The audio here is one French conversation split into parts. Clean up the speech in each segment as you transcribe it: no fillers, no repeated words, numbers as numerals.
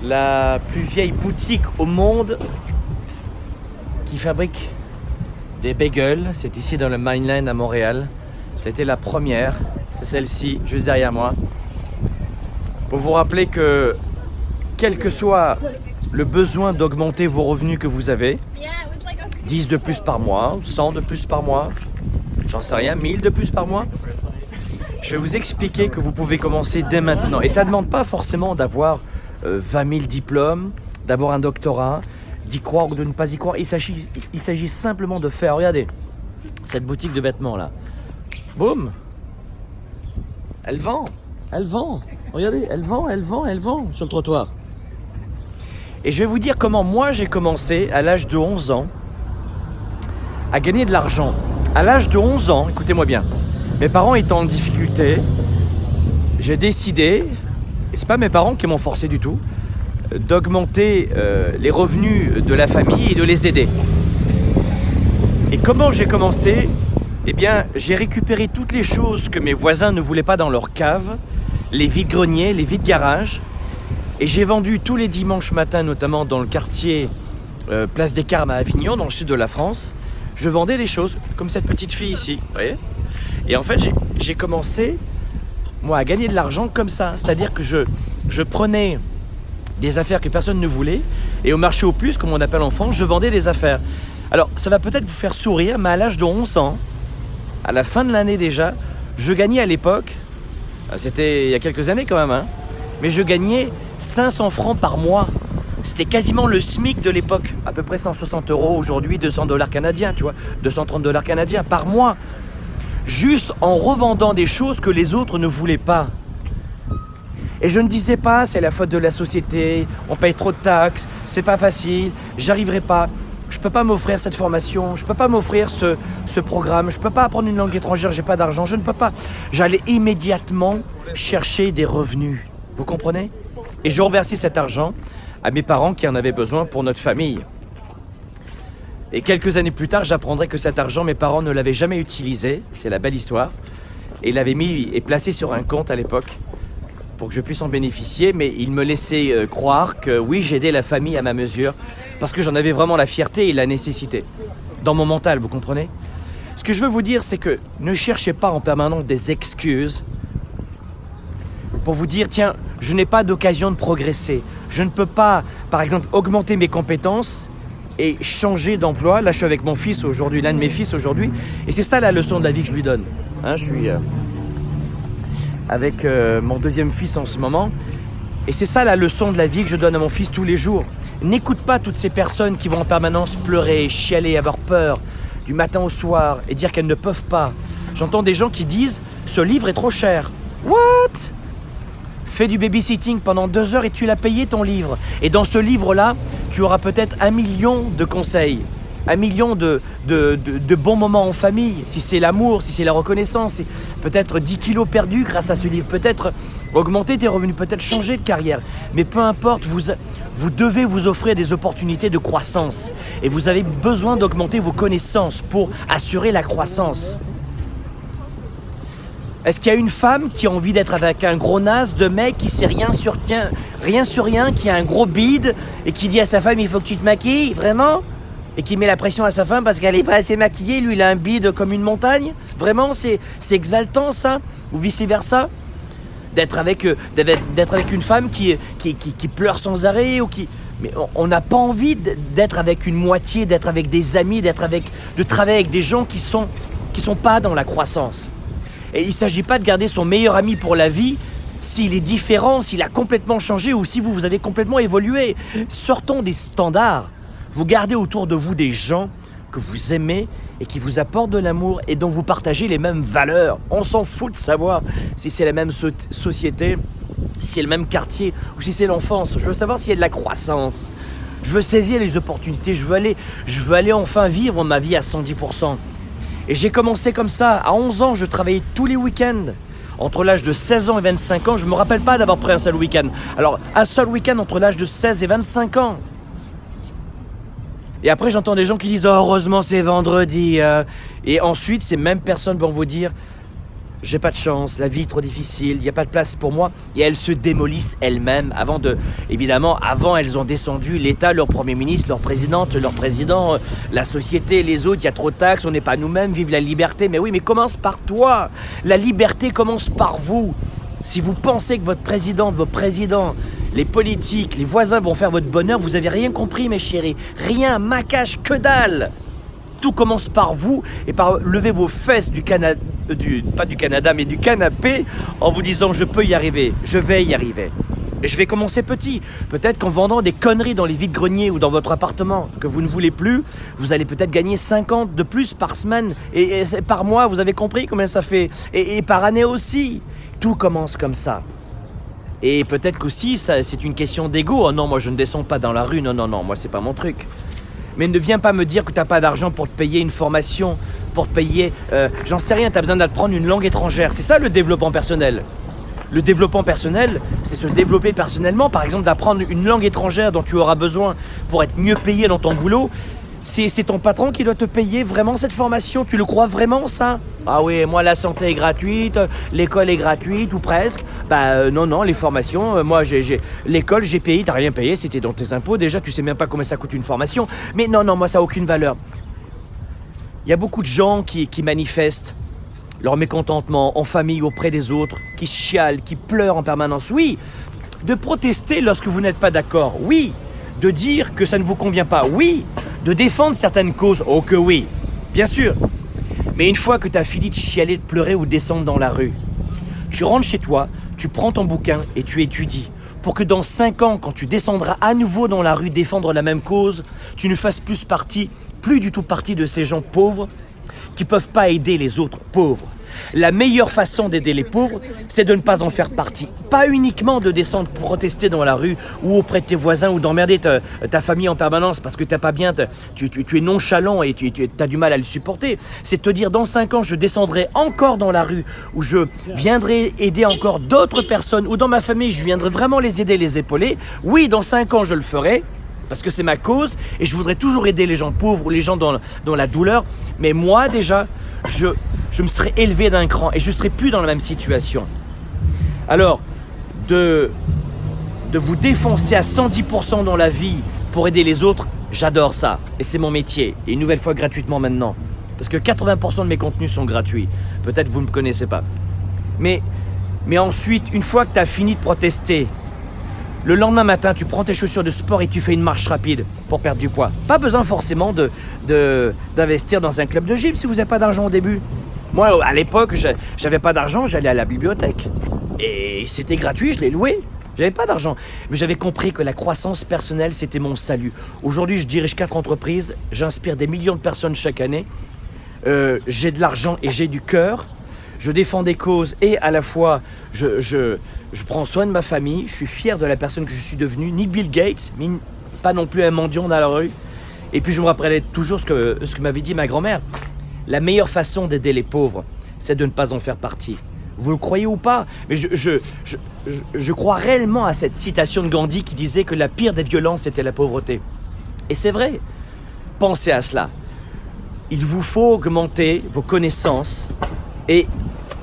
la plus vieille boutique au monde qui fabrique des bagels. C'est ici dans le Mainland à Montréal. C'était la première, c'est celle-ci, juste derrière moi. Pour vous rappeler que quel que soit le besoin d'augmenter vos revenus que vous avez, 10 de plus par mois, 100 de plus par mois, j'en sais rien, 1000 de plus par mois, je vais vous expliquer que vous pouvez commencer dès maintenant. Et ça ne demande pas forcément d'avoir 20 000 diplômes, d'avoir un doctorat, d'y croire ou de ne pas y croire. Il s'agit simplement de faire. Regardez, cette boutique de vêtements là. Boum! Elle vend. Regardez, elle vend sur le trottoir. Et je vais vous dire comment moi j'ai commencé à l'âge de 11 ans à gagner de l'argent. À l'âge de 11 ans, écoutez-moi bien, mes parents étant en difficulté, j'ai décidé, et c'est pas mes parents qui m'ont forcé du tout, d'augmenter les revenus de la famille et de les aider. Et comment j'ai commencé? Eh bien, j'ai récupéré toutes les choses que mes voisins ne voulaient pas dans leur cave, les vides-greniers, les vides-garages, et j'ai vendu tous les dimanches matins, notamment dans le quartier Place des Carmes à Avignon, dans le sud de la France. Je vendais des choses comme cette petite fille ici, vous voyez? Et en fait, j'ai commencé, moi, à gagner de l'argent comme ça. C'est-à-dire que je prenais des affaires que personne ne voulait, et au marché aux puces, comme on appelle en France, je vendais des affaires. Alors, ça va peut-être vous faire sourire, mais à l'âge de 11 ans, à la fin de l'année déjà, je gagnais à l'époque, c'était il y a quelques années quand même, hein, mais je gagnais 500 francs par mois. C'était quasiment le SMIC de l'époque, à peu près 160 €, aujourd'hui 200 $ canadiens, tu vois, 230 $ canadiens par mois, juste en revendant des choses que les autres ne voulaient pas. Et je ne disais pas, c'est la faute de la société, on paye trop de taxes, c'est pas facile, j'arriverai pas. Je peux pas m'offrir cette formation, je peux pas m'offrir ce programme, je peux pas apprendre une langue étrangère, j'ai pas d'argent, je ne peux pas. J'allais immédiatement chercher des revenus, vous comprenez? Et je reversais cet argent à mes parents qui en avaient besoin pour notre famille. Et quelques années plus tard, j'apprendrai que cet argent, mes parents ne l'avaient jamais utilisé, c'est la belle histoire, et l'avaient mis et placé sur un compte à l'époque pour que je puisse en bénéficier, mais ils me laissaient croire que oui, j'aidais la famille à ma mesure, parce que j'en avais vraiment la fierté et la nécessité, dans mon mental, vous comprenez? Ce que je veux vous dire, c'est que ne cherchez pas en permanence des excuses pour vous dire, tiens, je n'ai pas d'occasion de progresser, je ne peux pas, par exemple, augmenter mes compétences et changer d'emploi. Là, je suis avec mon fils aujourd'hui, l'un de mes fils aujourd'hui, et c'est ça la leçon de la vie que je lui donne. Hein, je suis avec mon deuxième fils en ce moment, et c'est ça la leçon de la vie que je donne à mon fils tous les jours. N'écoute pas toutes ces personnes qui vont en permanence pleurer, chialer, avoir peur du matin au soir et dire qu'elles ne peuvent pas. J'entends des gens qui disent « ce livre est trop cher ». What? Fais du babysitting pendant 2 heures et tu l'as payé ton livre. Et dans ce livre-là, tu auras peut-être 1 million de conseils, 1 million de bons moments en famille. Si c'est l'amour, si c'est la reconnaissance, peut-être 10 kilos perdus grâce à ce livre, peut-être augmenter tes revenus, peut-être changer de carrière. Mais peu importe, vous devez vous offrir des opportunités de croissance. Et vous avez besoin d'augmenter vos connaissances pour assurer la croissance. Est-ce qu'il y a une femme qui a envie d'être avec un gros naze de mec qui sait rien sur rien, qui a un gros bide et qui dit à sa femme il faut que tu te maquilles, vraiment? Et qui met la pression à sa femme parce qu'elle n'est pas assez maquillée, lui il a un bide comme une montagne? Vraiment, c'est exaltant ça? Ou vice versa? D'être avec une femme qui pleure sans arrêt ou qui... Mais on n'a pas envie d'être avec une moitié, d'être avec des amis, de travailler avec des gens qui sont pas dans la croissance. Et il ne s'agit pas de garder son meilleur ami pour la vie s'il est différent, s'il a complètement changé ou si vous avez complètement évolué. Sortons des standards. Vous gardez autour de vous des gens que vous aimez et qui vous apportent de l'amour et dont vous partagez les mêmes valeurs. On s'en fout de savoir si c'est la même société, si c'est le même quartier ou si c'est l'enfance. Je veux savoir s'il y a de la croissance. Je veux saisir les opportunités. Je veux aller enfin vivre ma vie à 110%. Et j'ai commencé comme ça. À 11 ans, je travaillais tous les week-ends. Entre l'âge de 16 ans et 25 ans, je ne me rappelle pas d'avoir pris un seul week-end. Alors, un seul week-end entre l'âge de 16 et 25 ans. Et après, j'entends des gens qui disent « Oh, heureusement, c'est vendredi. Et ensuite, ces mêmes personnes vont vous dire j'ai pas de chance, la vie est trop difficile, il n'y a pas de place pour moi. Et elles se démolissent elles-mêmes évidemment, avant elles ont descendu l'État, leur Premier ministre, leur présidente, leur président, la société, les autres, il y a trop de taxes, on n'est pas nous-mêmes, vive la liberté. Mais oui, mais commence par toi. La liberté commence par vous. Si vous pensez que votre présidente, vos présidents, les politiques, les voisins vont faire votre bonheur, vous avez rien compris mes chéris. Rien, maquage, que dalle. Tout commence par vous et par lever vos fesses pas du Canada, mais du canapé en vous disant je peux y arriver, je vais y arriver. Et je vais commencer petit. Peut-être qu'en vendant des conneries dans les vides-greniers ou dans votre appartement que vous ne voulez plus, vous allez peut-être gagner 50 de plus par semaine et par mois, vous avez compris combien ça fait. Et par année aussi. Tout commence comme ça. Et peut-être qu'aussi, c'est une question d'ego. Oh non, moi je ne descends pas dans la rue, non, moi c'est pas mon truc. Mais ne viens pas me dire que tu n'as pas d'argent pour te payer une formation, pour te payer, j'en sais rien, tu as besoin d'apprendre une langue étrangère. C'est ça le développement personnel. Le développement personnel, c'est se développer personnellement. Par exemple, d'apprendre une langue étrangère dont tu auras besoin pour être mieux payé dans ton boulot. C'est ton patron qui doit te payer vraiment cette formation. Tu le crois vraiment ça? Ah oui, moi la santé est gratuite, l'école est gratuite ou presque. Non, les formations, moi l'école j'ai payé, t'as rien payé, c'était dans tes impôts. Déjà tu sais même pas combien ça coûte une formation. Mais non, moi ça n'a aucune valeur. Il y a beaucoup de gens qui manifestent leur mécontentement en famille auprès des autres, qui chialent, qui pleurent en permanence. Oui, de protester lorsque vous n'êtes pas d'accord. Oui, de dire que ça ne vous convient pas. Oui, de défendre certaines causes. Oh que oui, bien sûr. Mais une fois que tu as fini de chialer, de pleurer ou de descendre dans la rue, tu rentres chez toi, tu prends ton bouquin et tu étudies. Pour que dans 5 ans, quand tu descendras à nouveau dans la rue défendre la même cause, tu ne fasses plus du tout partie de ces gens pauvres qui ne peuvent pas aider les autres pauvres. La meilleure façon d'aider les pauvres, c'est de ne pas en faire partie. Pas uniquement de descendre pour protester dans la rue ou auprès de tes voisins ou d'emmerder ta famille en permanence parce que t'as pas bien, tu es nonchalant et tu as du mal à le supporter. C'est de te dire dans 5 ans, je descendrai encore dans la rue ou je viendrai aider encore d'autres personnes ou dans ma famille, je viendrai vraiment les aider, les épauler. Oui, dans 5 ans, je le ferai. Parce que c'est ma cause et je voudrais toujours aider les gens pauvres ou les gens dans la douleur. Mais moi déjà, je me serais élevé d'un cran et je ne serais plus dans la même situation. Alors, de vous défoncer à 110% dans la vie pour aider les autres, j'adore ça. Et c'est mon métier. Et une nouvelle fois gratuitement maintenant. Parce que 80% de mes contenus sont gratuits. Peut-être que vous ne me connaissez pas. Mais ensuite, une fois que tu as fini de protester, le lendemain matin, tu prends tes chaussures de sport et tu fais une marche rapide pour perdre du poids. Pas besoin forcément d'investir dans un club de gym si vous n'avez pas d'argent au début. Moi, à l'époque, j'avais pas d'argent, j'allais à la bibliothèque. Et c'était gratuit, je l'ai loué. J'avais pas d'argent. Mais j'avais compris que la croissance personnelle, c'était mon salut. Aujourd'hui, je dirige 4 entreprises, j'inspire des millions de personnes chaque année. J'ai de l'argent et j'ai du cœur. Je défends des causes et à la fois, je prends soin de ma famille. Je suis fier de la personne que je suis devenue. Ni Bill Gates, ni pas non plus un mendiant dans la rue. Et puis je me rappellerai toujours ce que m'avait dit ma grand-mère. La meilleure façon d'aider les pauvres, c'est de ne pas en faire partie. Vous le croyez ou pas? Mais je crois réellement à cette citation de Gandhi qui disait que la pire des violences était la pauvreté. Et c'est vrai. Pensez à cela. Il vous faut augmenter vos connaissances et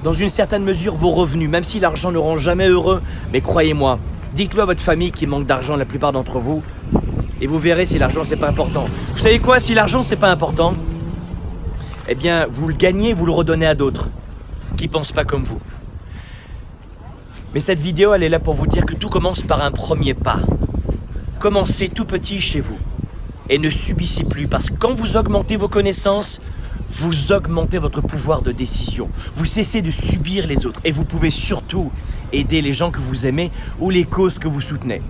dans une certaine mesure vos revenus, même si l'argent ne rend jamais heureux. Mais croyez-moi, dites-le à votre famille qui manque d'argent, la plupart d'entre vous, et vous verrez si l'argent c'est pas important. Vous savez quoi, si l'argent c'est pas important, eh bien vous le gagnez, vous le redonnez à d'autres qui pensent pas comme vous. Mais cette vidéo, elle est là pour vous dire que tout commence par un premier pas. Commencez tout petit chez vous et ne subissez plus, parce que quand vous augmentez vos connaissances, vous augmentez votre pouvoir de décision. Vous cessez de subir les autres et vous pouvez surtout aider les gens que vous aimez ou les causes que vous soutenez.